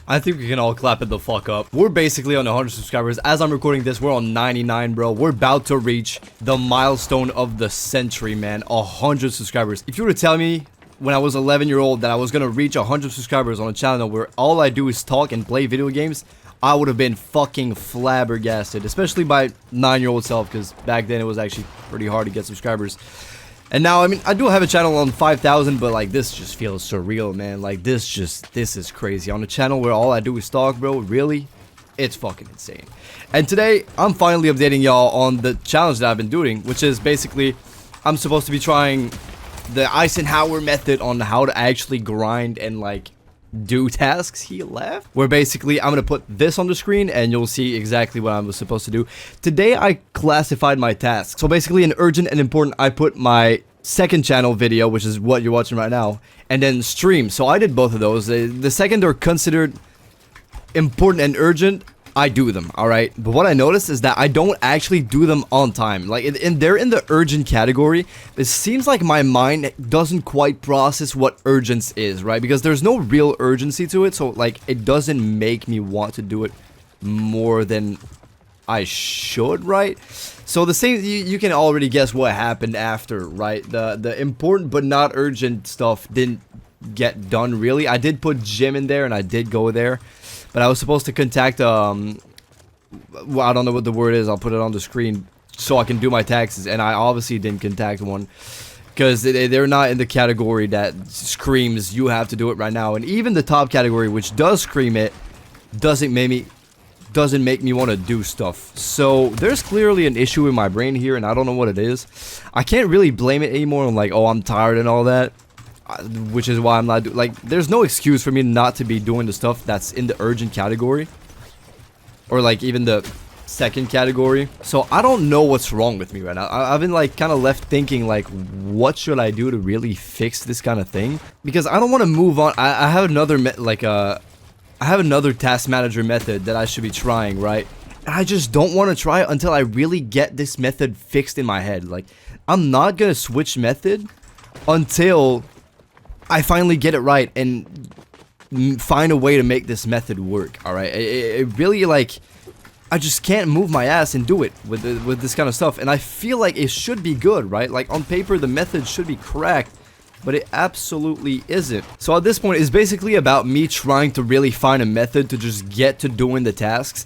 I think we can all clap it the fuck up. We're basically on 100 subscribers. As I'm recording this, we're on 99, bro. We're about to reach the milestone of the century, man. 100 subscribers. If you were to tell me when I was 11-year-old that I was gonna reach 100 subscribers on a channel where all I do is talk and play video games, I would have been fucking flabbergasted. Especially by 9-year-old self, because back then it was actually pretty hard to get subscribers. And now, I mean, I do have a channel on 5,000, but like, this just feels surreal, man. Like, this is crazy. On a channel where all I do is talk, bro, really? It's fucking insane. And today, I'm finally updating y'all on the challenge that I've been doing, which is basically, I'm supposed to be trying the Eisenhower method on how to actually grind and, like, do tasks. He left. Where basically, I'm gonna put this on the screen and you'll see exactly what I was supposed to do. Today, I classified my tasks. So basically, in urgent and important, I put my second channel video, which is what you're watching right now, and then stream. So I did both of those. The second are considered important and urgent. I do them, alright? But what I noticed is that I don't actually do them on time. Like, they're in the urgent category. It seems like my mind doesn't quite process what urgence is, right? Because there's no real urgency to it, so, like, it doesn't make me want to do it more than I should, right? So the same, you can already guess what happened after, right? The important but not urgent stuff didn't get done, really. I did put gym in there, and I did go there. But I was supposed to contact, well, I don't know what the word is. I'll put it on the screen so I can do my taxes. And I obviously didn't contact one because they're not in the category that screams you have to do it right now. And even the top category, which does scream it, doesn't make me want to do stuff. So there's clearly an issue in my brain here, and I don't know what it is. I can't really blame it anymore. I'm like, oh, I'm tired and all that. Which is why I'm not like, there's no excuse for me not to be doing the stuff that's in the urgent category, or like even the second category. So I don't know what's wrong with me right now. I've been like kind of left thinking like, what should I do to really fix this kind of thing? Because I don't want to move on. I have another I have another task manager method that I should be trying, right? And I just don't want to try it until I really get this method fixed in my head. Like, I'm not gonna switch method until I finally get it right and find a way to make this method work, alright? It really, like, I just can't move my ass and do it with this kind of stuff. And I feel like it should be good, right? Like, on paper, the method should be correct, but it absolutely isn't. So at this point, it's basically about me trying to really find a method to just get to doing the tasks.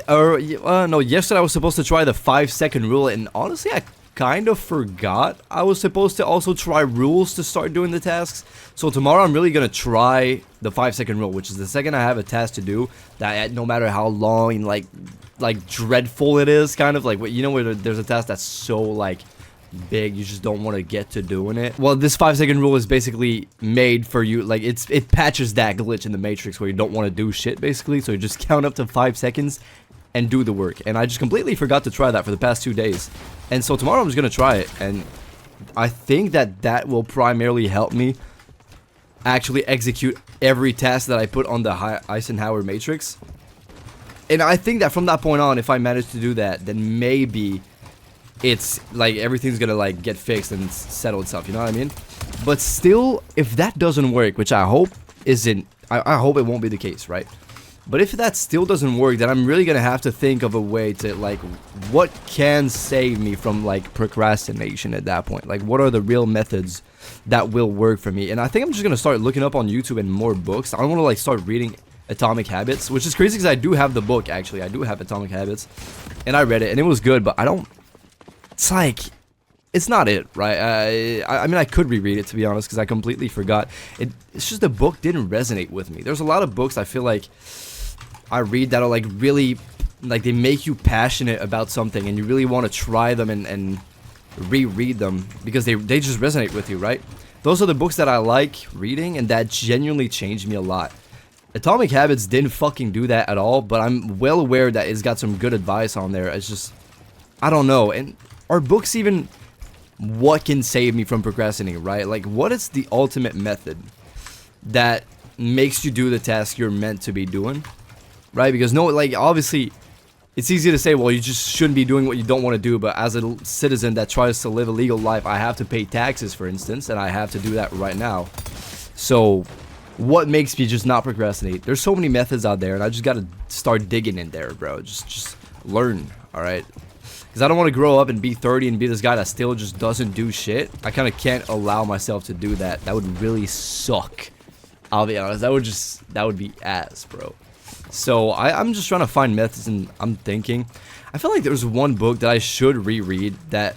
No, yesterday I was supposed to try the 5-second rule, and honestly, I kind of forgot I was supposed to also try rules to start doing the tasks. So tomorrow I'm really gonna try the 5-second rule, which is the second I have a task to do, that no matter how long and like dreadful it is, kind of like, you know, where there's a task that's so like big you just don't want to get to doing it. Well, this 5-second rule is basically made for you, like it patches that glitch in the Matrix where you don't want to do shit, basically. So you just count up to 5 seconds and do the work. And I just completely forgot to try that for the past 2 days. And so tomorrow I'm just gonna try it, and I think that will primarily help me actually execute every task that I put on the Eisenhower matrix. And I think that from that point on, if I manage to do that, then maybe it's like everything's gonna like get fixed and settle itself, you know what I mean? But still, if that doesn't work, which I hope isn't, I hope it won't be the case, right? But if that still doesn't work, then I'm really gonna have to think of a way to, like, what can save me from, like, procrastination at that point? Like, what are the real methods that will work for me? And I think I'm just gonna start looking up on YouTube and more books. I don't want to, like, start reading Atomic Habits, which is crazy because I do have the book, actually. I do have Atomic Habits, and I read it, and it was good, but I don't, it's like, it's not it, right? I mean, I could reread it, to be honest, because I completely forgot. It's just the book didn't resonate with me. There's a lot of books I feel like I read that are like really, like, they make you passionate about something and you really want to try them and reread them because they just resonate with you, right? Those are the books that I like reading and that genuinely changed me a lot. Atomic Habits didn't fucking do that at all, but I'm well aware that it's got some good advice on there. It's just, I don't know. And are books even what can save me from procrastinating, right? Like, what is the ultimate method that makes you do the task you're meant to be doing? Right, because no, like, obviously, it's easy to say, well, you just shouldn't be doing what you don't want to do, but as a citizen that tries to live a legal life, I have to pay taxes, for instance, and I have to do that right now. So, what makes me just not procrastinate. There's so many methods out there, and I just gotta start digging in there, bro. Just learn, alright? Because I don't want to grow up and be 30 and be this guy that still just doesn't do shit. I kind of can't allow myself to do that. That would really suck. I'll be honest. That would be ass, bro. So I'm just trying to find methods, and I'm thinking. I feel like there's one book that I should reread that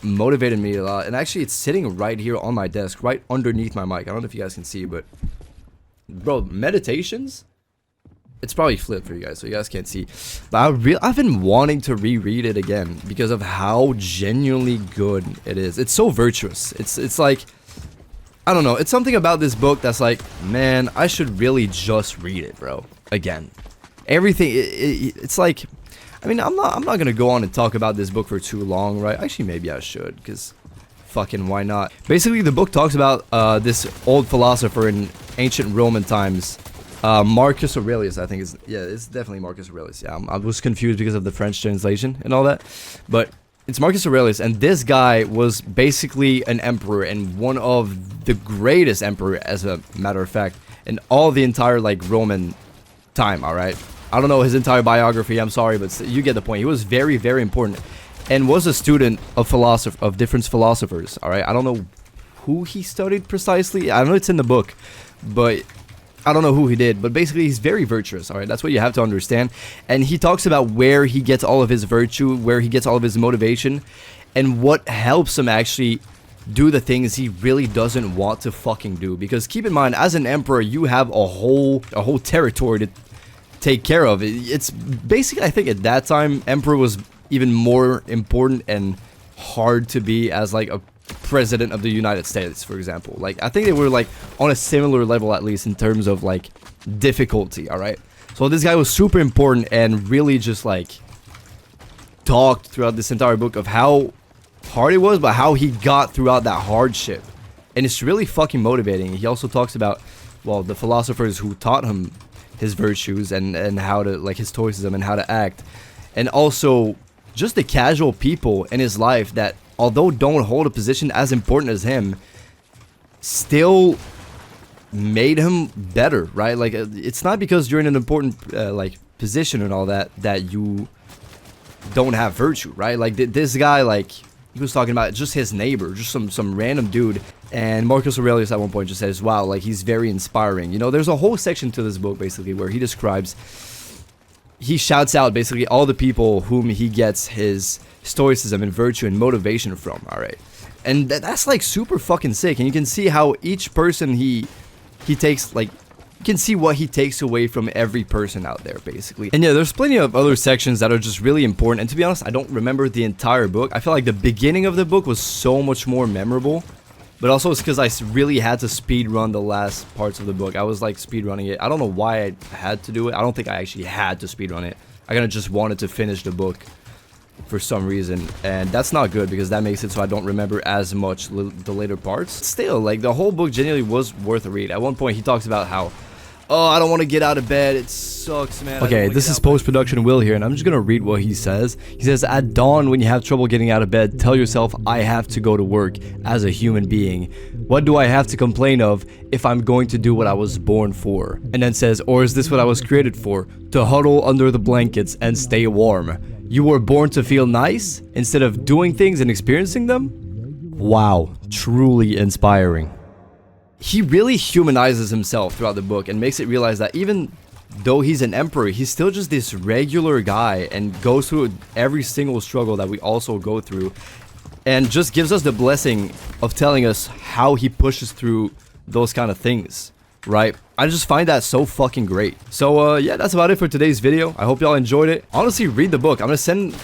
motivated me a lot. And actually, it's sitting right here on my desk, right underneath my mic. I don't know if you guys can see, but bro, Meditations. It's probably flipped for you guys, so you guys can't see. But I've been wanting to reread it again because of how genuinely good it is. It's so virtuous. It's like, I don't know. It's something about this book that's like, man, I should really just read it, bro. Again, everything. It's like, I mean, I'm not gonna go on and talk about this book for too long, right? Actually, maybe I should, because fucking why not? Basically, the book talks about this old philosopher in ancient Roman times. Marcus Aurelius, I think it's definitely Marcus Aurelius. Yeah, I was confused because of the French translation and all that, but it's Marcus Aurelius, and this guy was basically an emperor, and one of the greatest emperor, as a matter of fact, in all the entire like Roman time. All right, I don't know his entire biography. I'm sorry, but you get the point. He was very, very important, and was a student of different philosophers. All right, I don't know who he studied precisely. I know it's in the book, but I don't know who he did, but basically he's very virtuous, alright? That's what you have to understand. And he talks about where he gets all of his virtue, where he gets all of his motivation, and what helps him actually do the things he really doesn't want to fucking do. Because keep in mind, as an emperor, you have a whole territory to take care of. It's basically, I think at that time, emperor was even more important and hard to be as like a president of the United States, for example. Like, I think they were like on a similar level, at least in terms of like difficulty. All right, so this guy was super important and really just like talked throughout this entire book of how hard it was, but how he got throughout that hardship, and it's really fucking motivating. He also talks about, well, the philosophers who taught him his virtues and how to, like, his stoicism and how to act, and also just the casual people in his life that, although don't hold a position as important as him, still made him better, right? Like, it's not because you're in an important like position and all that that you don't have virtue, right? Like this guy, like, he was talking about just his neighbor, just some random dude, and Marcus Aurelius at one point just says, wow, like, he's very inspiring. You know, there's a whole section to this book basically where he describes, he shouts out basically all the people whom he gets his stoicism and virtue and motivation from. All right, and that's like super fucking sick. And you can see how each person he takes, like, you can see what he takes away from every person out there basically. And yeah, there's plenty of other sections that are just really important, and to be honest, I don't remember the entire book. I feel like the beginning of the book was so much more memorable, but also it's because I really had to speed run the last parts of the book. I was like speed running it. I don't know why I had to do it. I don't think I actually had to speed run it. I kind of just wanted to finish the book for some reason, and that's not good because that makes it so I don't remember as much the later parts. Still, like, the whole book genuinely was worth a read. At one point he talks about how, oh, I don't want to get out of bed, it sucks, man. Okay, this is post-production Will here, and I'm just gonna read what he says. He says, at dawn, when you have trouble getting out of bed, tell yourself, I have to go to work as a human being. What do I have to complain of if I'm going to do what I was born for? And then says, or is this what I was created for? To huddle under the blankets and stay warm. You were born to feel nice instead of doing things and experiencing them? Wow, truly inspiring. He really humanizes himself throughout the book and makes it realize that even though he's an emperor, he's still just this regular guy and goes through every single struggle that we also go through, and just gives us the blessing of telling us how he pushes through those kind of things, right? I just find that so fucking great. So yeah, that's about it for today's video. I hope y'all enjoyed it. Honestly, read the book. I'm gonna send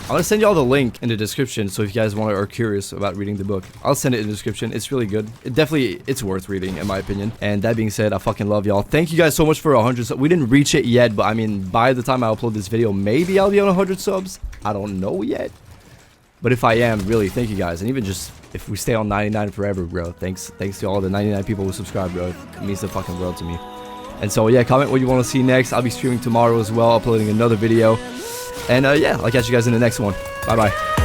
y'all the link in the description, so if you guys are curious about reading the book, I'll send it in the description. It's really good. It's worth reading in my opinion. And that being said, I fucking love y'all. Thank you guys so much for 100 subs. We didn't reach it yet, but I mean, by the time I upload this video, maybe I'll be on 100 subs. I don't know yet. But if I am, really, thank you guys. And even just if we stay on 99 forever, bro, thanks to all the 99 people who subscribe, bro. It means the fucking world to me. And so yeah, comment what you want to see next. I'll be streaming tomorrow as well, uploading another video. And yeah, I'll catch you guys in the next one. Bye bye.